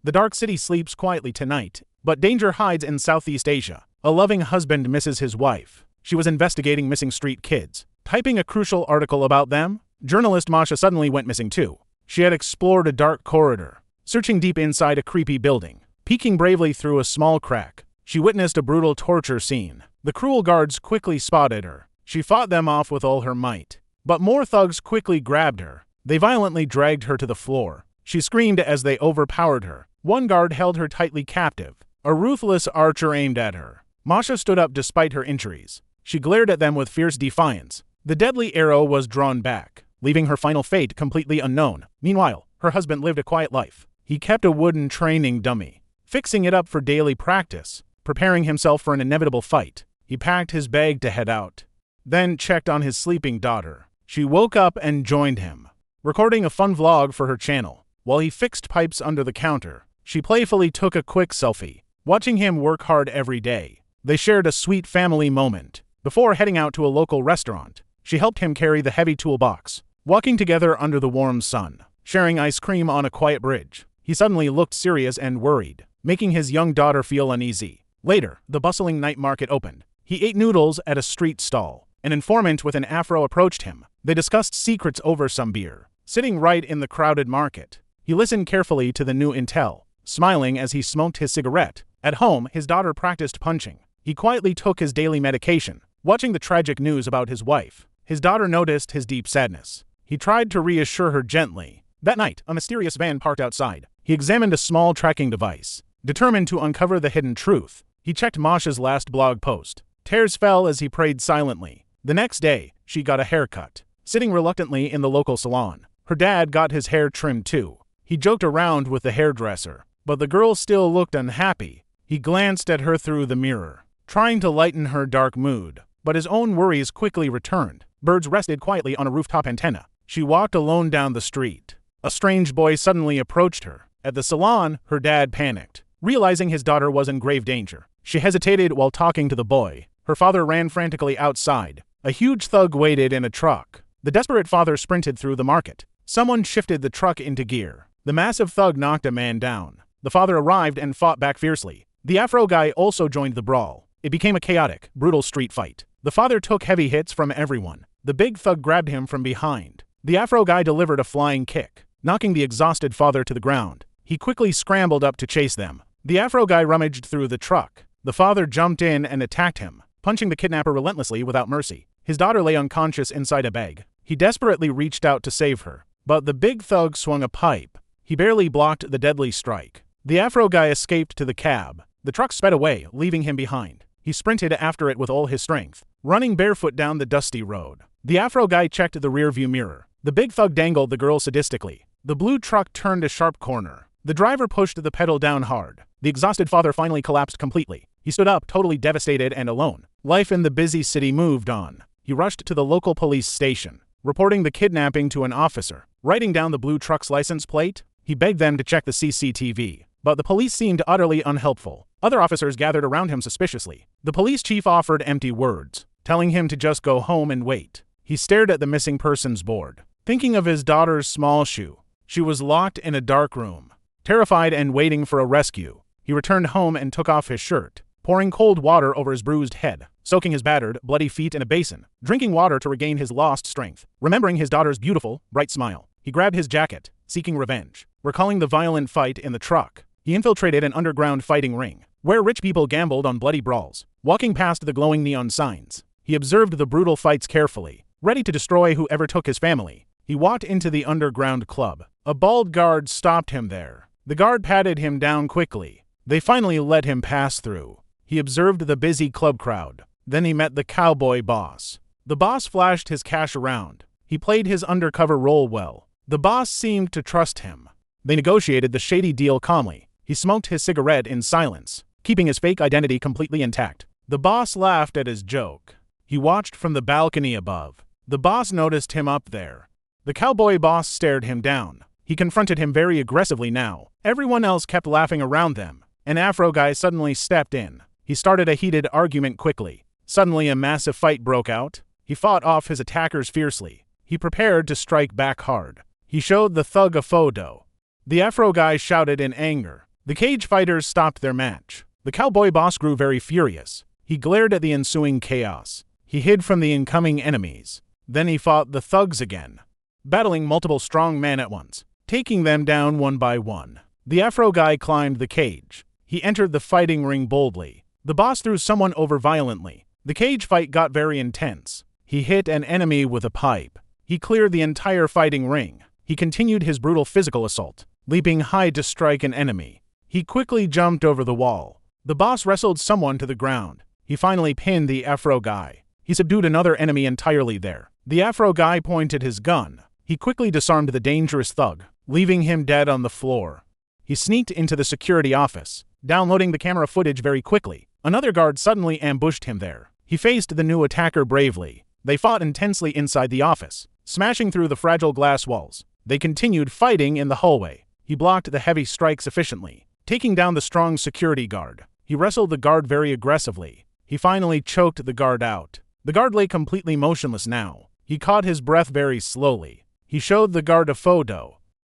The dark city sleeps quietly tonight, but danger hides in Southeast Asia. A loving husband misses his wife. She was investigating missing street kids. Typing a crucial article about them, journalist Masha suddenly went missing too. She had explored a dark corridor, searching deep inside a creepy building. Peeking bravely through a small crack, she witnessed a brutal torture scene. The cruel guards quickly spotted her. She fought them off with all her might. But more thugs quickly grabbed her. They violently dragged her to the floor. She screamed as they overpowered her. One guard held her tightly captive. A ruthless archer aimed at her. Masha stood up despite her injuries. She glared at them with fierce defiance. The deadly arrow was drawn back, leaving her final fate completely unknown. Meanwhile, her husband lived a quiet life. He kept a wooden training dummy, fixing it up for daily practice, preparing himself for an inevitable fight. He packed his bag to head out, then checked on his sleeping daughter. She woke up and joined him, recording a fun vlog for her channel. While he fixed pipes under the counter, she playfully took a quick selfie, watching him work hard every day. They shared a sweet family moment. Before heading out to a local restaurant, she helped him carry the heavy toolbox, walking together under the warm sun, sharing ice cream on a quiet bridge. He suddenly looked serious and worried, making his young daughter feel uneasy. Later, the bustling night market opened. He ate noodles at a street stall. An informant with an afro approached him. They discussed secrets over some beer, sitting right in the crowded market. He listened carefully to the new intel, smiling as he smoked his cigarette. At home, his daughter practiced punching. He quietly took his daily medication, watching the tragic news about his wife. His daughter noticed his deep sadness. He tried to reassure her gently. That night, a mysterious van parked outside. He examined a small tracking device, determined to uncover the hidden truth. He checked Masha's last blog post. Tears fell as he prayed silently. The next day, she got a haircut, sitting reluctantly in the local salon. Her dad got his hair trimmed too. He joked around with the hairdresser, but the girl still looked unhappy. He glanced at her through the mirror, trying to lighten her dark mood, but his own worries quickly returned. Birds rested quietly on a rooftop antenna. She walked alone down the street. A strange boy suddenly approached her. At the salon, her dad panicked, realizing his daughter was in grave danger. She hesitated while talking to the boy. Her father ran frantically outside. A huge thug waited in a truck. The desperate father sprinted through the market. Someone shifted the truck into gear. The massive thug knocked a man down. The father arrived and fought back fiercely. The Afro guy also joined the brawl. It became a chaotic, brutal street fight. The father took heavy hits from everyone. The big thug grabbed him from behind. The Afro guy delivered a flying kick, knocking the exhausted father to the ground. He quickly scrambled up to chase them. The Afro guy rummaged through the truck. The father jumped in and attacked him, punching the kidnapper relentlessly without mercy. His daughter lay unconscious inside a bag. He desperately reached out to save her, but the big thug swung a pipe. He barely blocked the deadly strike. The Afro guy escaped to the cab. The truck sped away, leaving him behind. He sprinted after it with all his strength, running barefoot down the dusty road. The Afro guy checked the rearview mirror. The big thug dangled the girl sadistically. The blue truck turned a sharp corner. The driver pushed the pedal down hard. The exhausted father finally collapsed completely. He stood up, totally devastated and alone. Life in the busy city moved on. He rushed to the local police station, reporting the kidnapping to an officer. Writing down the blue truck's license plate, he begged them to check the CCTV. But the police seemed utterly unhelpful. Other officers gathered around him suspiciously. The police chief offered empty words, telling him to just go home and wait. He stared at the missing persons board, thinking of his daughter's small shoe. She was locked in a dark room, terrified and waiting for a rescue. He returned home and took off his shirt, pouring cold water over his bruised head, soaking his battered, bloody feet in a basin, drinking water to regain his lost strength. Remembering his daughter's beautiful, bright smile, he grabbed his jacket, seeking revenge. Recalling the violent fight in the truck, he infiltrated an underground fighting ring, where rich people gambled on bloody brawls. Walking past the glowing neon signs, he observed the brutal fights carefully, ready to destroy whoever took his family. He walked into the underground club. A bald guard stopped him there. The guard patted him down quickly. They finally let him pass through. He observed the busy club crowd. Then he met the cowboy boss. The boss flashed his cash around. He played his undercover role well. The boss seemed to trust him. They negotiated the shady deal calmly. He smoked his cigarette in silence, keeping his fake identity completely intact. The boss laughed at his joke. He watched from the balcony above. The boss noticed him up there. The cowboy boss stared him down. He confronted him very aggressively now. Everyone else kept laughing around them. An Afro guy suddenly stepped in. He started a heated argument quickly. Suddenly a massive fight broke out. He fought off his attackers fiercely. He prepared to strike back hard. He showed the thug a photo. The Afro guy shouted in anger. The cage fighters stopped their match. The cowboy boss grew very furious. He glared at the ensuing chaos. He hid from the incoming enemies. Then he fought the thugs again, battling multiple strong men at once, taking them down one by one. The Afro guy climbed the cage. He entered the fighting ring boldly. The boss threw someone over violently. The cage fight got very intense. He hit an enemy with a pipe. He cleared the entire fighting ring. He continued his brutal physical assault, leaping high to strike an enemy. He quickly jumped over the wall. The boss wrestled someone to the ground. He finally pinned the Afro guy. He subdued another enemy entirely there. The Afro guy pointed his gun. He quickly disarmed the dangerous thug, leaving him dead on the floor. He sneaked into the security office, downloading the camera footage very quickly. Another guard suddenly ambushed him there. He faced the new attacker bravely. They fought intensely inside the office, smashing through the fragile glass walls. They continued fighting in the hallway. He blocked the heavy strikes efficiently, taking down the strong security guard. He wrestled the guard very aggressively. He finally choked the guard out. The guard lay completely motionless now. He caught his breath very slowly. He showed the guard a photo.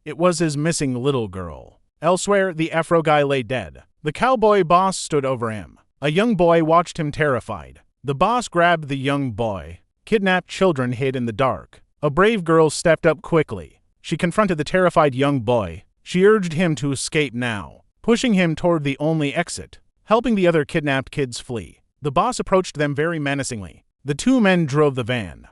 It was his missing little girl. Elsewhere, the Afro guy lay dead. The cowboy boss stood over him. A young boy watched him terrified. The boss grabbed the young boy. Kidnapped children hid in the dark. A brave girl stepped up quickly. She confronted the terrified young boy. She urged him to escape now, pushing him toward the only exit, helping the other kidnapped kids flee. The boss approached them very menacingly. The two men drove the van.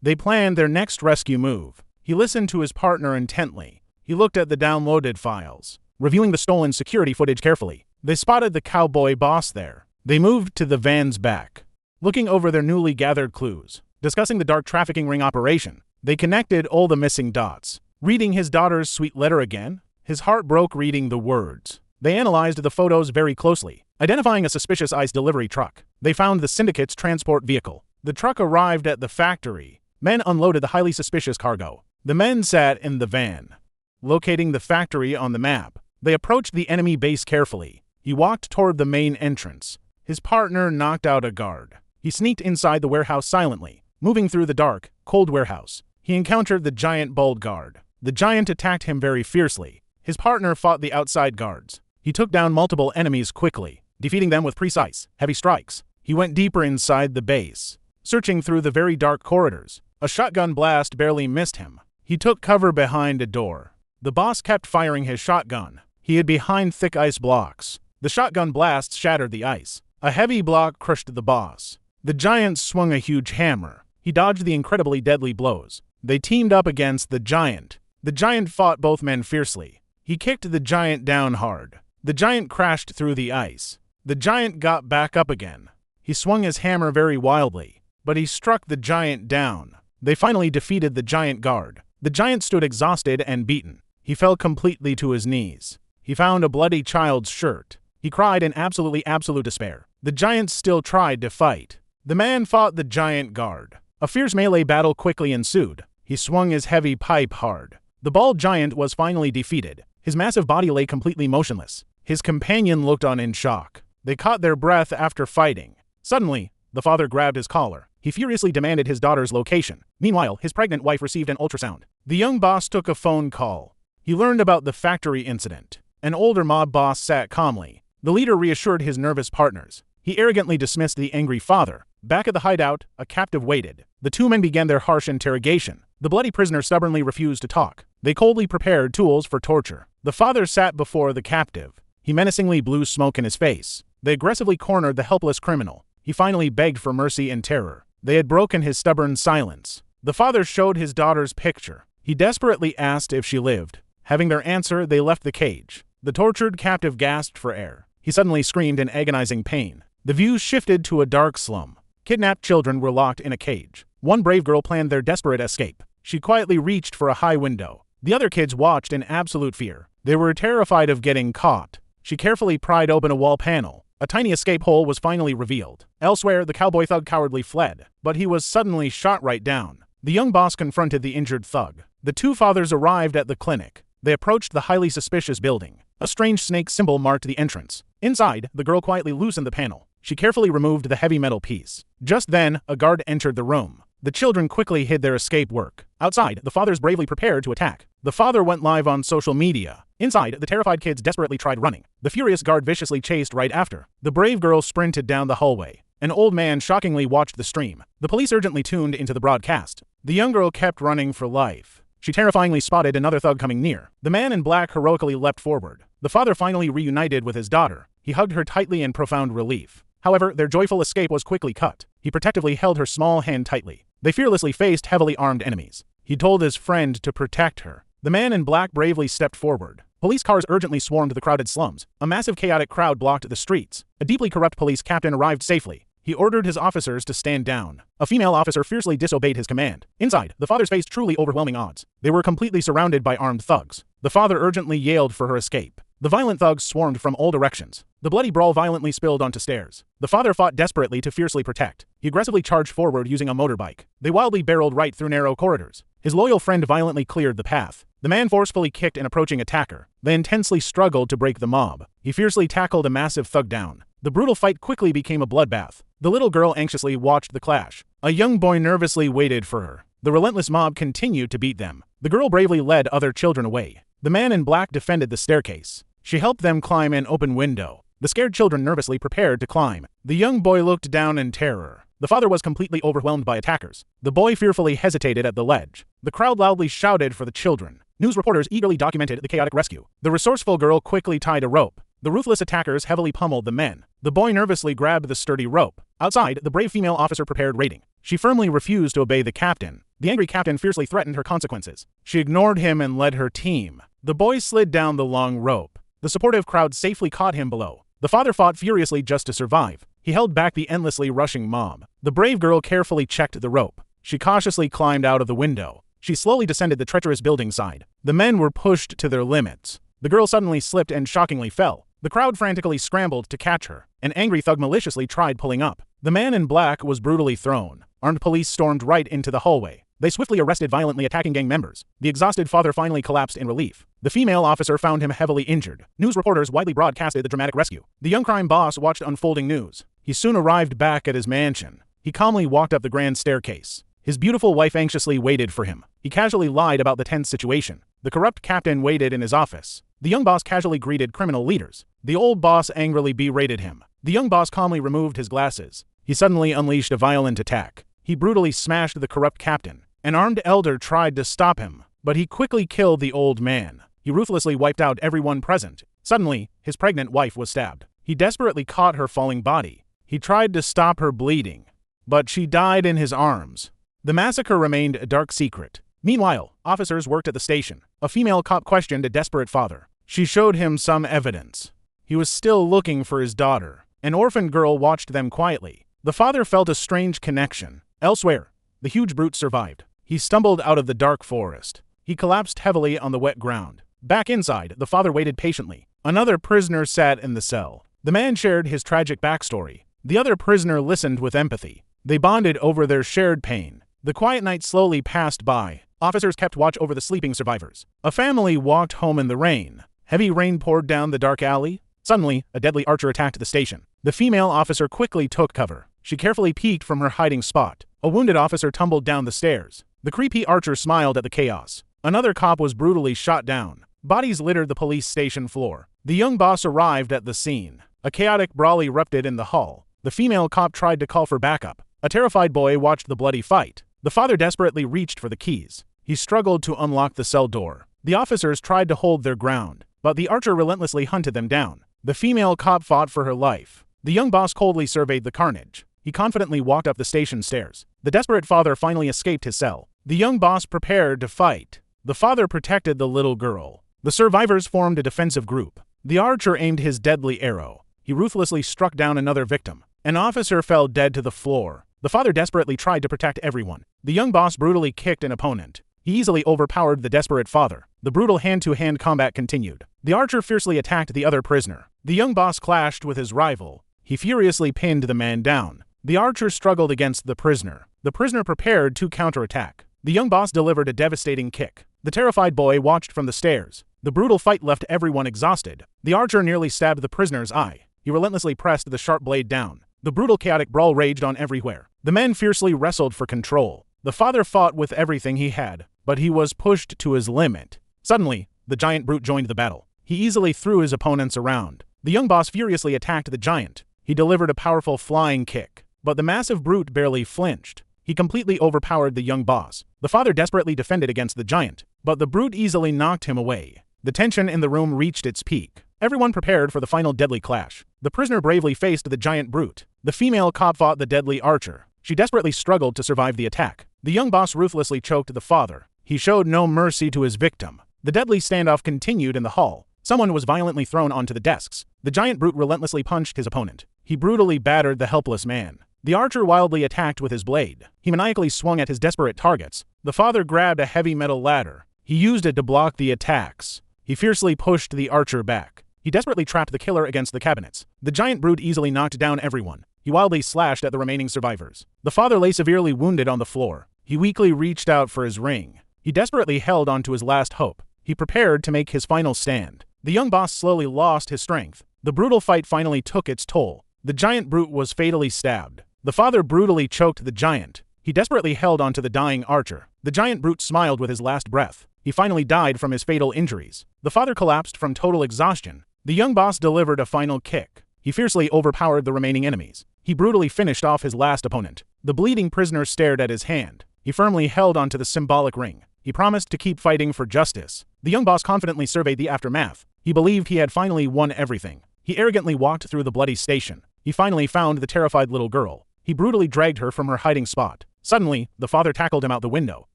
They planned their next rescue move. He listened to his partner intently. He looked at the downloaded files, reviewing the stolen security footage carefully. They spotted the cowboy boss there. They moved to the van's back, looking over their newly gathered clues, discussing the dark trafficking ring operation. They connected all the missing dots. Reading his daughter's sweet letter again, his heart broke reading the words. They analyzed the photos very closely, identifying a suspicious ice delivery truck. They found the syndicate's transport vehicle. The truck arrived at the factory. Men unloaded the highly suspicious cargo. The men sat in the van, locating the factory on the map. They approached the enemy base carefully. He walked toward the main entrance. His partner knocked out a guard. He sneaked inside the warehouse silently, moving through the dark, cold warehouse. He encountered the giant bald guard. The giant attacked him very fiercely. His partner fought the outside guards. He took down multiple enemies quickly, defeating them with precise, heavy strikes. He went deeper inside the base, searching through the very dark corridors. A shotgun blast barely missed him. He took cover behind a door. The boss kept firing his shotgun. He hid behind thick ice blocks. The shotgun blasts shattered the ice. A heavy block crushed the boss. The giant swung a huge hammer. He dodged the incredibly deadly blows. They teamed up against the giant. The giant fought both men fiercely. He kicked the giant down hard. The giant crashed through the ice. The giant got back up again. He swung his hammer very wildly, but he struck the giant down. They finally defeated the giant guard. The giant stood exhausted and beaten. He fell completely to his knees. He found a bloody child's shirt. He cried in absolute despair. The giant still tried to fight. The man fought the giant guard. A fierce melee battle quickly ensued. He swung his heavy pipe hard. The bald giant was finally defeated. His massive body lay completely motionless. His companion looked on in shock. They caught their breath after fighting. Suddenly, the father grabbed his collar. He furiously demanded his daughter's location. Meanwhile, his pregnant wife received an ultrasound. The young boss took a phone call. He learned about the factory incident. An older mob boss sat calmly. The leader reassured his nervous partners. He arrogantly dismissed the angry father. Back at the hideout, a captive waited. The two men began their harsh interrogation. The bloody prisoner stubbornly refused to talk. They coldly prepared tools for torture. The father sat before the captive. He menacingly blew smoke in his face. They aggressively cornered the helpless criminal. He finally begged for mercy and terror. They had broken his stubborn silence. The father showed his daughter's picture. He desperately asked if she lived. Having their answer, they left the cage. The tortured captive gasped for air. He suddenly screamed in agonizing pain. The view shifted to a dark slum. Kidnapped children were locked in a cage. One brave girl planned their desperate escape. She quietly reached for a high window. The other kids watched in absolute fear. They were terrified of getting caught. She carefully pried open a wall panel. A tiny escape hole was finally revealed. Elsewhere, the cowboy thug cowardly fled, but he was suddenly shot right down. The young boss confronted the injured thug. The two fathers arrived at the clinic. They approached the highly suspicious building. A strange snake symbol marked the entrance. Inside, the girl quietly loosened the panel. She carefully removed the heavy metal piece. Just then, a guard entered the room. The children quickly hid their escape work. Outside, the fathers bravely prepared to attack. The father went live on social media. Inside, the terrified kids desperately tried running. The furious guard viciously chased right after. The brave girl sprinted down the hallway. An old man shockingly watched the stream. The police urgently tuned into the broadcast. The young girl kept running for life. She terrifyingly spotted another thug coming near. The man in black heroically leapt forward. The father finally reunited with his daughter. He hugged her tightly in profound relief. However, their joyful escape was quickly cut. He protectively held her small hand tightly. They fearlessly faced heavily armed enemies. He told his friend to protect her. The man in black bravely stepped forward. Police cars urgently swarmed the crowded slums. A massive chaotic crowd blocked the streets. A deeply corrupt police captain arrived safely. He ordered his officers to stand down. A female officer fiercely disobeyed his command. Inside, the fathers faced truly overwhelming odds. They were completely surrounded by armed thugs. The father urgently yelled for her escape. The violent thugs swarmed from all directions. The bloody brawl violently spilled onto stairs. The father fought desperately to fiercely protect. He aggressively charged forward using a motorbike. They wildly barreled right through narrow corridors. His loyal friend violently cleared the path. The man forcefully kicked an approaching attacker. They intensely struggled to break the mob. He fiercely tackled a massive thug down. The brutal fight quickly became a bloodbath. The little girl anxiously watched the clash. A young boy nervously waited for her. The relentless mob continued to beat them. The girl bravely led other children away. The man in black defended the staircase. She helped them climb an open window. The scared children nervously prepared to climb. The young boy looked down in terror. The father was completely overwhelmed by attackers. The boy fearfully hesitated at the ledge. The crowd loudly shouted for the children. News reporters eagerly documented the chaotic rescue. The resourceful girl quickly tied a rope. The ruthless attackers heavily pummeled the men. The boy nervously grabbed the sturdy rope. Outside, the brave female officer prepared raiding. She firmly refused to obey the captain. The angry captain fiercely threatened her consequences. She ignored him and led her team. The boy slid down the long rope. The supportive crowd safely caught him below. The father fought furiously just to survive. He held back the endlessly rushing mob. The brave girl carefully checked the rope. She cautiously climbed out of the window. She slowly descended the treacherous building side. The men were pushed to their limits. The girl suddenly slipped and shockingly fell. The crowd frantically scrambled to catch her. An angry thug maliciously tried pulling up. The man in black was brutally thrown. Armed police stormed right into the hallway. They swiftly arrested violently attacking gang members. The exhausted father finally collapsed in relief. The female officer found him heavily injured. News reporters widely broadcasted the dramatic rescue. The young crime boss watched unfolding news. He soon arrived back at his mansion. He calmly walked up the grand staircase. His beautiful wife anxiously waited for him. He casually lied about the tense situation. The corrupt captain waited in his office. The young boss casually greeted criminal leaders. The old boss angrily berated him. The young boss calmly removed his glasses. He suddenly unleashed a violent attack. He brutally smashed the corrupt captain. An armed elder tried to stop him, but he quickly killed the old man. He ruthlessly wiped out everyone present. Suddenly, his pregnant wife was stabbed. He desperately caught her falling body. He tried to stop her bleeding, but she died in his arms. The massacre remained a dark secret. Meanwhile, officers worked at the station. A female cop questioned a desperate father. She showed him some evidence. He was still looking for his daughter. An orphan girl watched them quietly. The father felt a strange connection. Elsewhere, the huge brute survived. He stumbled out of the dark forest. He collapsed heavily on the wet ground. Back inside, the father waited patiently. Another prisoner sat in the cell. The man shared his tragic backstory. The other prisoner listened with empathy. They bonded over their shared pain. The quiet night slowly passed by. Officers kept watch over the sleeping survivors. A family walked home in the rain. Heavy rain poured down the dark alley. Suddenly, a deadly archer attacked the station. The female officer quickly took cover. She carefully peeked from her hiding spot. A wounded officer tumbled down the stairs. The creepy archer smiled at the chaos. Another cop was brutally shot down. Bodies littered the police station floor. The young boss arrived at the scene. A chaotic brawl erupted in the hall. The female cop tried to call for backup. A terrified boy watched the bloody fight. The father desperately reached for the keys. He struggled to unlock the cell door. The officers tried to hold their ground, but the archer relentlessly hunted them down. The female cop fought for her life. The young boss coldly surveyed the carnage. He confidently walked up the station stairs. The desperate father finally escaped his cell. The young boss prepared to fight. The father protected the little girl. The survivors formed a defensive group. The archer aimed his deadly arrow. He ruthlessly struck down another victim. An officer fell dead to the floor. The father desperately tried to protect everyone. The young boss brutally kicked an opponent. He easily overpowered the desperate father. The brutal hand-to-hand combat continued. The archer fiercely attacked the other prisoner. The young boss clashed with his rival. He furiously pinned the man down. The archer struggled against the prisoner. The prisoner prepared to counterattack. The young boss delivered a devastating kick. The terrified boy watched from the stairs. The brutal fight left everyone exhausted. The archer nearly stabbed the prisoner's eye. He relentlessly pressed the sharp blade down. The brutal chaotic brawl raged on everywhere. The men fiercely wrestled for control. The father fought with everything he had, but he was pushed to his limit. Suddenly, the giant brute joined the battle. He easily threw his opponents around. The young boss furiously attacked the giant. He delivered a powerful flying kick, but the massive brute barely flinched. He completely overpowered the young boss. The father desperately defended against the giant, but the brute easily knocked him away. The tension in the room reached its peak. Everyone prepared for the final deadly clash. The prisoner bravely faced the giant brute. The female cop fought the deadly archer. She desperately struggled to survive the attack. The young boss ruthlessly choked the father. He showed no mercy to his victim. The deadly standoff continued in the hall. Someone was violently thrown onto the desks. The giant brute relentlessly punched his opponent. He brutally battered the helpless man. The archer wildly attacked with his blade. He maniacally swung at his desperate targets. The father grabbed a heavy metal ladder. He used it to block the attacks. He fiercely pushed the archer back. He desperately trapped the killer against the cabinets. The giant brute easily knocked down everyone. He wildly slashed at the remaining survivors. The father lay severely wounded on the floor. He weakly reached out for his ring. He desperately held on to his last hope. He prepared to make his final stand. The young boss slowly lost his strength. The brutal fight finally took its toll. The giant brute was fatally stabbed. The father brutally choked the giant. He desperately held onto the dying archer. The giant brute smiled with his last breath. He finally died from his fatal injuries. The father collapsed from total exhaustion. The young boss delivered a final kick. He fiercely overpowered the remaining enemies. He brutally finished off his last opponent. The bleeding prisoner stared at his hand. He firmly held onto the symbolic ring. He promised to keep fighting for justice. The young boss confidently surveyed the aftermath. He believed he had finally won everything. He arrogantly walked through the bloody station. He finally found the terrified little girl. He brutally dragged her from her hiding spot. Suddenly, the father tackled him out the window.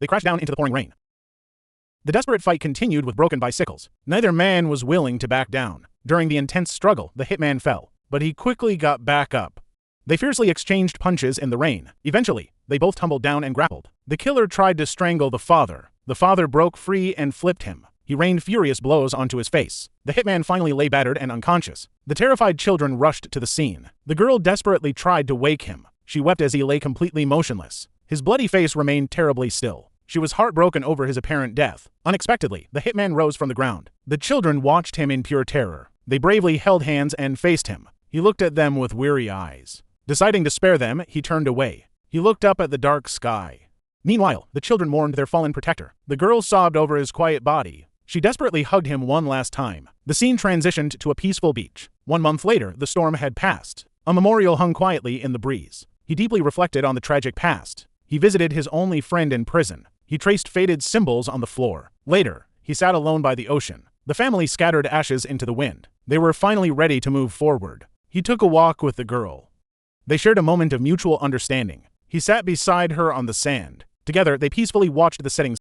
They crashed down into the pouring rain. The desperate fight continued with broken bicycles. Neither man was willing to back down. During the intense struggle, the hitman fell, but he quickly got back up. They fiercely exchanged punches in the rain. Eventually, they both tumbled down and grappled. The killer tried to strangle the father. The father broke free and flipped him. He rained furious blows onto his face. The hitman finally lay battered and unconscious. The terrified children rushed to the scene. The girl desperately tried to wake him. She wept as he lay completely motionless. His bloody face remained terribly still. She was heartbroken over his apparent death. Unexpectedly, the hitman rose from the ground. The children watched him in pure terror. They bravely held hands and faced him. He looked at them with weary eyes. Deciding to spare them, he turned away. He looked up at the dark sky. Meanwhile, the children mourned their fallen protector. The girl sobbed over his quiet body. She desperately hugged him one last time. The scene transitioned to a peaceful beach. 1 month later, the storm had passed. A memorial hung quietly in the breeze. He deeply reflected on the tragic past. He visited his only friend in prison. He traced faded symbols on the floor. Later, he sat alone by the ocean. The family scattered ashes into the wind. They were finally ready to move forward. He took a walk with the girl. They shared a moment of mutual understanding. He sat beside her on the sand. Together, they peacefully watched the setting